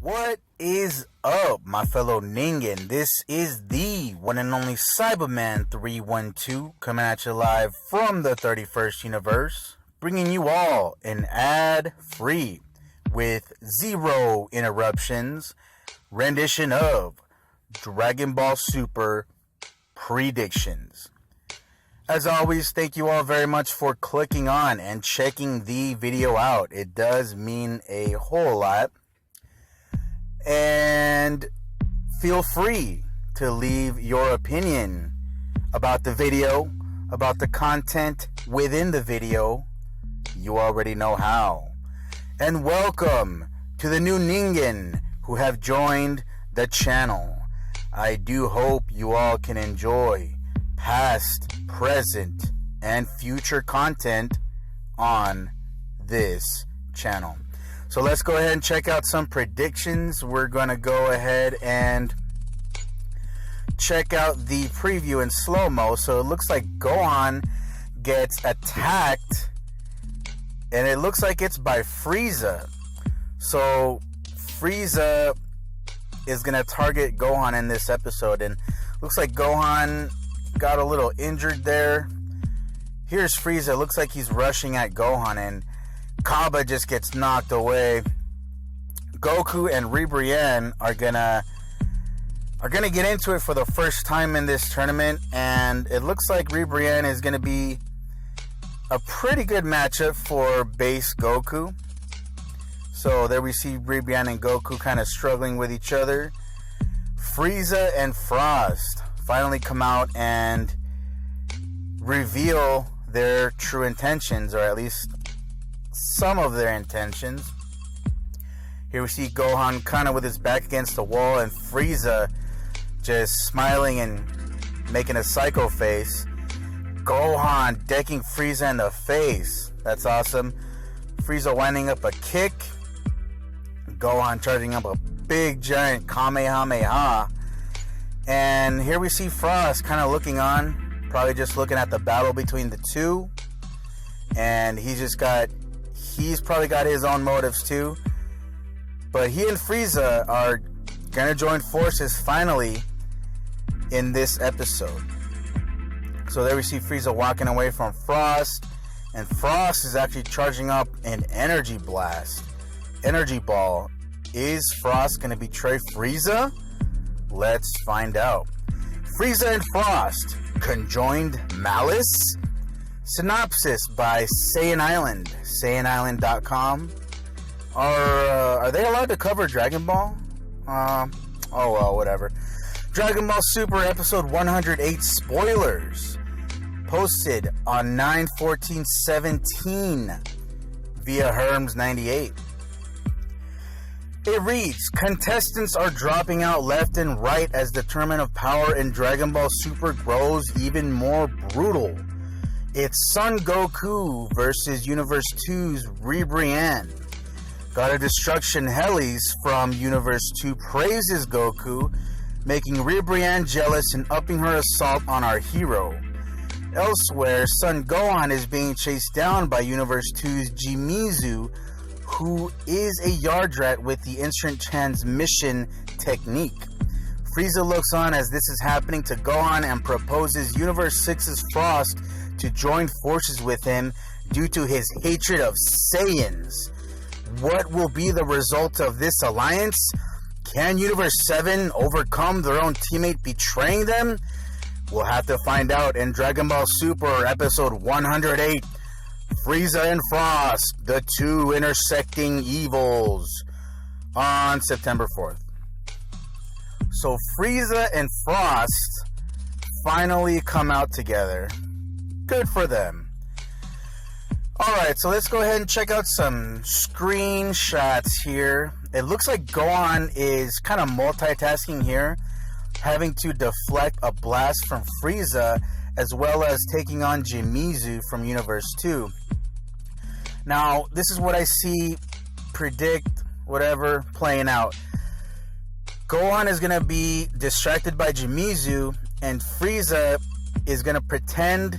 What is up, my fellow Ningen? This is the one and only Cyberman 312 coming at you live from the 31st universe, bringing you all an ad-free, with zero interruptions, rendition of Dragon Ball Super predictions. As always, thank you all very much for clicking on and checking the video out. It does mean a whole lot. And feel free to leave your opinion about the video, about the content within the video. You already know how. And welcome to the new Ningen who have joined the channel. I do hope you all can enjoy past, present, and future content on this channel. So let's go ahead and check out some predictions. We're going to go ahead and check out the preview in slow-mo. So it looks like Gohan gets attacked, and it looks like it's by Frieza. So Frieza is going to target Gohan in this episode, and looks like Gohan got a little injured there. Here's Frieza. Looks like he's rushing at Gohan, and Kaba just gets knocked away. Goku and Ribrianne are gonna get into it for the first time in this tournament, and it looks like Ribrianne is gonna be a pretty good matchup for base Goku. So there we see Ribrianne and Goku kind of struggling with each other. Frieza and Frost finally come out and reveal their true intentions, or at least some of their intentions. Here we see Gohan kind of with his back against the wall, and Frieza just smiling and making a psycho face. Gohan decking Frieza in the face. That's awesome. Frieza winding up a kick. Gohan charging up a big giant Kamehameha. And here we see Frost kind of looking on, probably just looking at the battle between the two. And he's probably got his own motives too. But he and Frieza are gonna join forces finally in this episode. So there we see Frieza walking away from Frost, and Frost is actually charging up an energy blast. Energy ball. Is Frost gonna betray Frieza? Let's find out. Frieza and Frost conjoined malice. Synopsis by Saiyan Island, SaiyanIsland.com. Are they allowed to cover Dragon Ball? Oh well, whatever. Dragon Ball Super episode 108 spoilers, posted on 9/14/17 via Herms98. It reads, contestants are dropping out left and right as the tournament of power in Dragon Ball Super grows even more brutal. It's Son Goku versus Universe 2's Ribrianne. God of Destruction Helis from Universe 2 praises Goku, making Ribrianne jealous and upping her assault on our hero. Elsewhere, Son Gohan is being chased down by Universe 2's Jimizu, who is a yard rat with the instant transmission technique. Frieza looks on as this is happening to Gohan and proposes Universe 6's Frost to join forces with him due to his hatred of Saiyans. What will be the result of this alliance? Can Universe 7 overcome their own teammate betraying them? We'll have to find out in Dragon Ball Super episode 108, Frieza and Frost, the two intersecting evils, on September 4th. So Frieza and Frost finally come out together. Good for them. Alright, so let's go ahead and check out some screenshots here. It looks like Gohan is kind of multitasking here, having to deflect a blast from Frieza, as well as taking on Jimizu from Universe 2. Now, this is what I see, predict, whatever, playing out. Gohan is going to be distracted by Jimizu, and Frieza is going to pretend,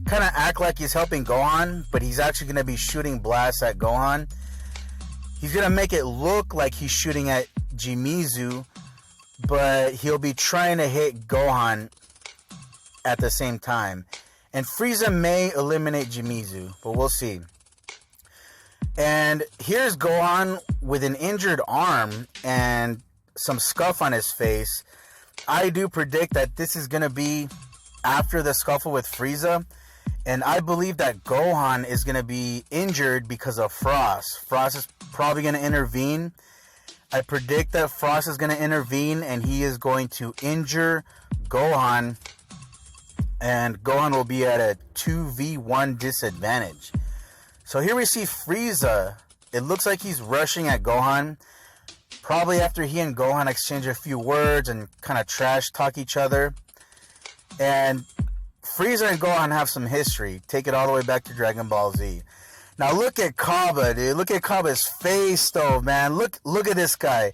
kind of act like he's helping Gohan, but he's actually going to be shooting blasts at Gohan. He's going to make it look like he's shooting at Jimizu, but he'll be trying to hit Gohan at the same time. And Frieza may eliminate Jimizu, but we'll see. And here's Gohan with an injured arm and some scuff on his face. I do predict that this is going to be after the scuffle with Frieza. And I believe that Gohan is going to be injured because of Frost. Frost is probably going to intervene. I predict that Frost is going to intervene and he is going to injure Gohan. And Gohan will be at a 2v1 disadvantage. So here we see Frieza. It looks like he's rushing at Gohan. Probably after he and Gohan exchange a few words and kind of trash talk each other. And Frieza and Gohan have some history. Take it all the way back to Dragon Ball Z. Now look at Kaba, dude. Look at Kaba's face, though, man. Look at this guy.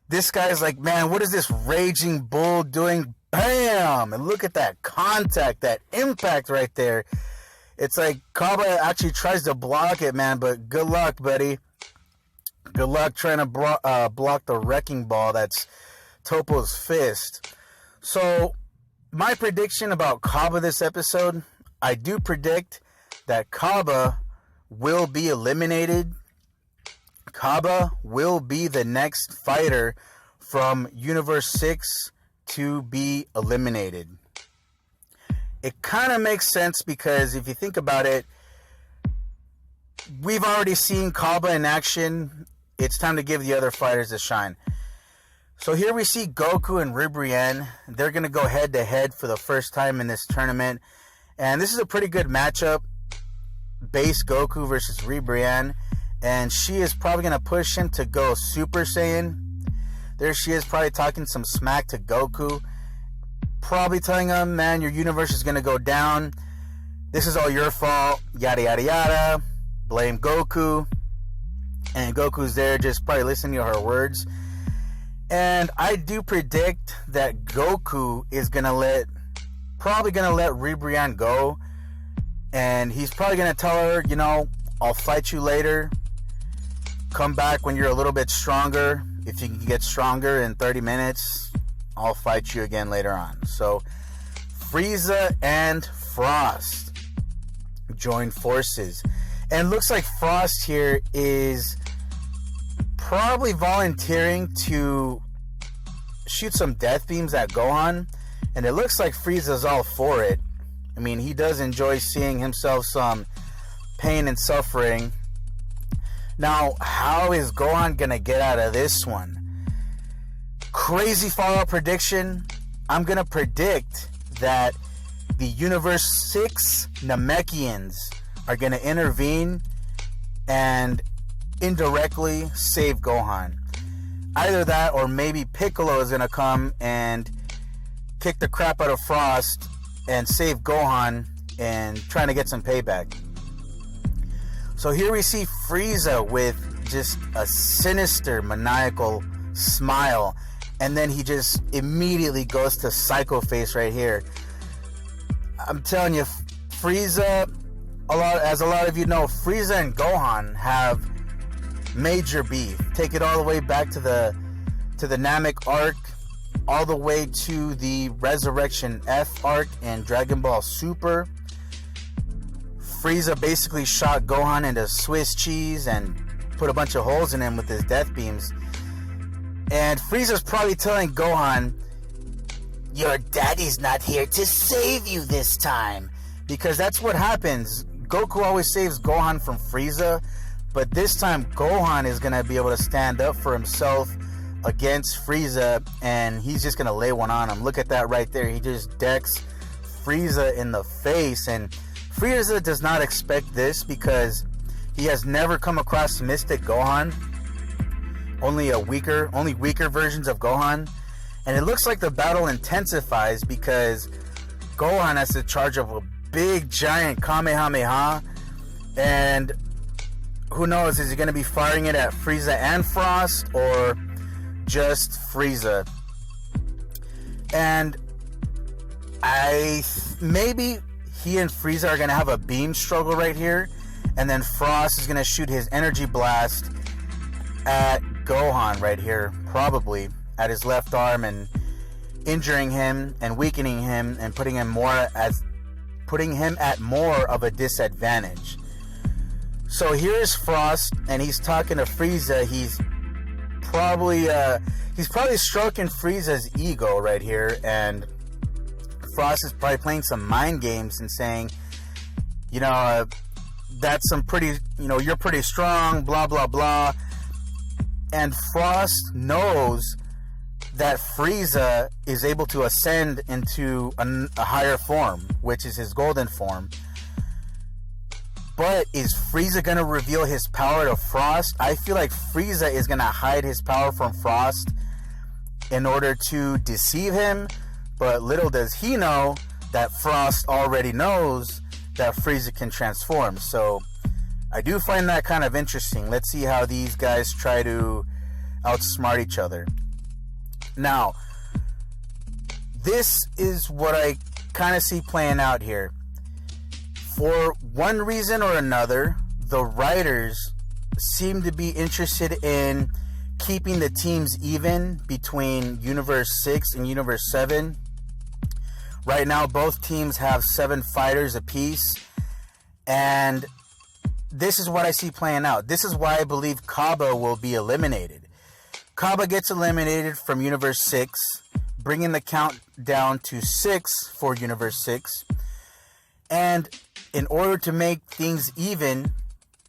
This guy's like, man, what is this raging bull doing? Bam! And look at that contact, that impact right there. It's like Kaba actually tries to block it, man, but good luck, buddy. Good luck trying to block the wrecking ball that's Toppo's fist. So, my prediction about Kaba this episode, I do predict that Kaba will be eliminated. Kaba will be the next fighter from Universe 6 to be eliminated. It kind of makes sense because if you think about it, we've already seen Kaba in action. It's time to give the other fighters a shine. So here we see Goku and Ribrianne. They're going to go head to head for the first time in this tournament. And this is a pretty good matchup. Base Goku versus Ribrianne. And she is probably going to push him to go Super Saiyan. There she is, probably talking some smack to Goku. Probably telling him, man, your universe is going to go down. This is all your fault. Yada, yada, yada. Blame Goku. And Goku's there just probably listening to her words. And I do predict that Goku is probably going to let Ribrianne go. And he's probably going to tell her, you know, I'll fight you later. Come back when you're a little bit stronger. If you can get stronger in 30 minutes, I'll fight you again later on. So, Frieza and Frost join forces. And it looks like Frost here is probably volunteering to shoot some death beams at Gohan. And it looks like Frieza's all for it. I mean, he does enjoy seeing himself some pain and suffering. Now, how is Gohan going to get out of this one? Crazy fallout prediction. I'm going to predict that the Universe 6 Namekians are going to intervene and indirectly save Gohan. Either that or maybe Piccolo is going to come and kick the crap out of Frost and save Gohan and trying to get some payback. So here we see Frieza with just a sinister, maniacal smile. And then he just immediately goes to Psycho Face right here. I'm telling you, Frieza, as a lot of you know, Frieza and Gohan have major beef. Take it all the way back to the Namek arc, all the way to the Resurrection F arc in Dragon Ball Super. Frieza basically shot Gohan into Swiss cheese and put a bunch of holes in him with his death beams. And Frieza's probably telling Gohan, your daddy's not here to save you this time. Because that's what happens. Goku always saves Gohan from Frieza. But this time Gohan is going to be able to stand up for himself against Frieza. And he's just going to lay one on him. Look at that right there. He just decks Frieza in the face. And Frieza does not expect this because he has never come across Mystic Gohan. Only weaker versions of Gohan. And it looks like the battle intensifies because Gohan has to charge up a big giant Kamehameha. And who knows, is he going to be firing it at Frieza and Frost or just Frieza? And maybe he and Frieza are going to have a beam struggle right here. And then Frost is going to shoot his energy blast at Gohan right here, probably, at his left arm and injuring him and weakening him and putting him at more of a disadvantage. So here's Frost, and he's talking to Frieza. He's probably stroking Frieza's ego right here, and Frost is probably playing some mind games and saying, that's some pretty, you're pretty strong, blah blah blah. And Frost knows that Frieza is able to ascend into a higher form, which is his golden form. But is Frieza going to reveal his power to Frost? I feel like Frieza is going to hide his power from Frost in order to deceive him. But little does he know that Frost already knows that Frieza can transform. So I do find that kind of interesting. Let's see how these guys try to outsmart each other. Now, this is what I kind of see playing out here. For one reason or another, the writers seem to be interested in keeping the teams even between Universe 6 and Universe 7. Right now, both teams have 7 fighters apiece, and this is what I see playing out. This is why I believe Kaba will be eliminated. Kaba gets eliminated from Universe 6, bringing the count down to 6 for Universe 6. And in order to make things even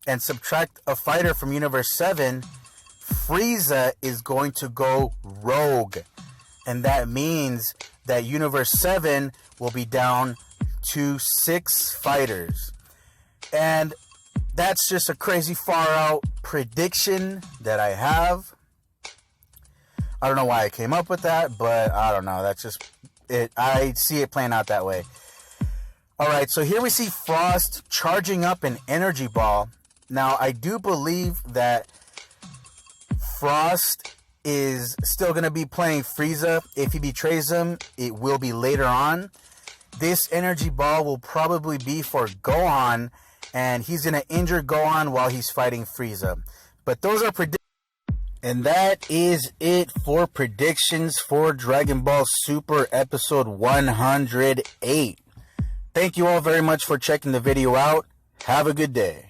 and subtract a fighter from Universe 7, Frieza is going to go rogue. And that means that Universe 7 will be down to 6 fighters. And that's just a crazy far out prediction that I have. I don't know why I came up with that, but I don't know. That's just it. I see it playing out that way. Alright, so here we see Frost charging up an energy ball. Now, I do believe that Frost is still going to be playing Frieza. If he betrays him, it will be later on. This energy ball will probably be for Gohan, and he's going to injure Gohan while he's fighting Frieza. But those are predictions. And that is it for predictions for Dragon Ball Super episode 108. Thank you all very much for checking the video out. Have a good day.